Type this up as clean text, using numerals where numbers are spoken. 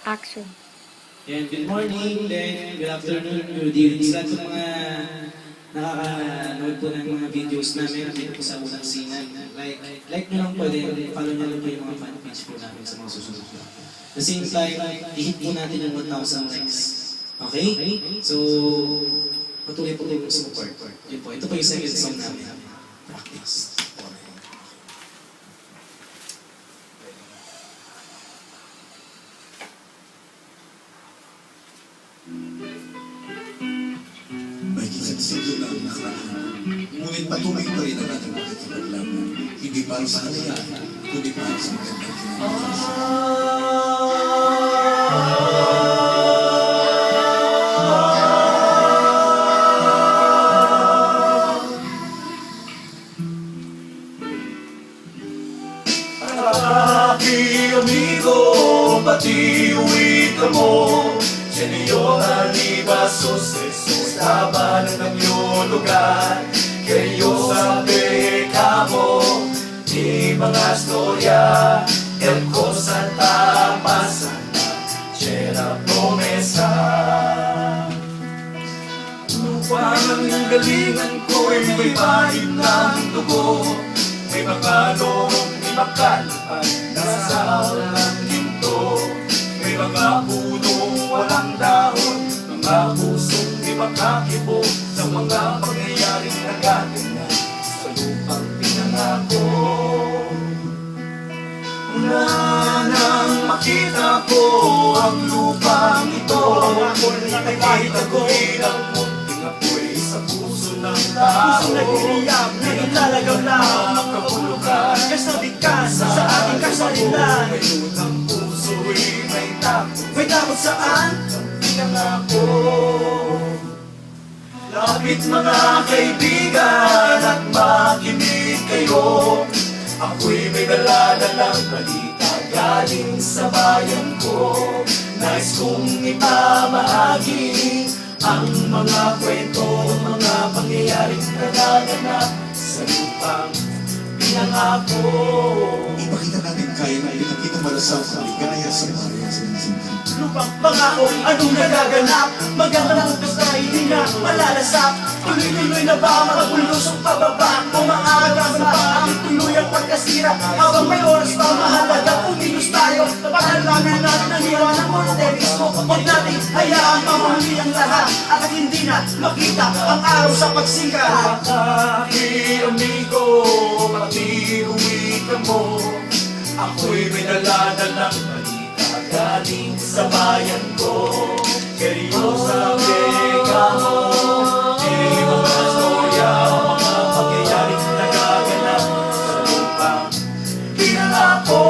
Action. Yan, good morning, then good afternoon, good evening sa lahat ng mga nakaka-nood po ng mga videos namin dito po sa unang sinan. Like nyo lang po, then follow nyo lang po yung mga fan page po namin sa mga susunod po. At the same time, i-hit po natin yung 1,000 likes. Okay? So, patuloy po yung support. Yun po, ito po yung second song namin. Practice. May kisagsiglo na ang nakaraan. Ngunit patuloy pa rin ang ating makikipaglaban. Hindi para sa kanila, kundi para sa magandang kinabukasan. Aking amigo, pati uwi ka mo. Senyora Libasos, Jesus, laban ng iyong lugar. Kayo sabi ka mo, di mga storya, El Cosa Tamasa, Chera Promesa. Lupa ng galingan ko'y may bahid ng dugo. May makalong, may makalipad, nasa ng ginto. May mga punong walang dahon, mga pusong di makakibo sa mga pangyayaring nagaganap sa lupang pinangako. Una nang makita ko ang lupang ito, nakikita ko'y ng munting apoy sa puso ng tao. Pusong nagtitiyap na ilalagaw na makahulugan, kasabik ka sa ating kasalitan. Ngayon ang puso'y may takot, May takot saan? pinangako. Lapit mga kaibigan at makinig kayo. Ako'y may dala-dalang balita galing sa bayan ko. Nais kong ipamahagi ang mga kwento, mga pangyayaring nagaganap sa lupang pinangako. Ipakita natin kaya na pinakita malasang ligaya sa Maria sa Minsinti. Lupang pangako, anong nagaganap? Magandang utos na hindi na malalasap. Tuloy-tuloy na ba makabulusok pababa? Umaaga sa pa ang tuloy ang pagkasira. Habang may oras pa mahalaga, pumilos tayo. Pagkalaman natin ang hiwa ng monoterismo. Huwag natin hayaan mamuli ang lahat. At hindi na makita ang araw sa pagsikat. Aking amigo, pati uwi ka mo. Ako'y may dala-dalang balita galing sa bayan ko. Kayo sabi ka mo, di mga storya, mga pangyayaring nagaganap sa lupang pinangako.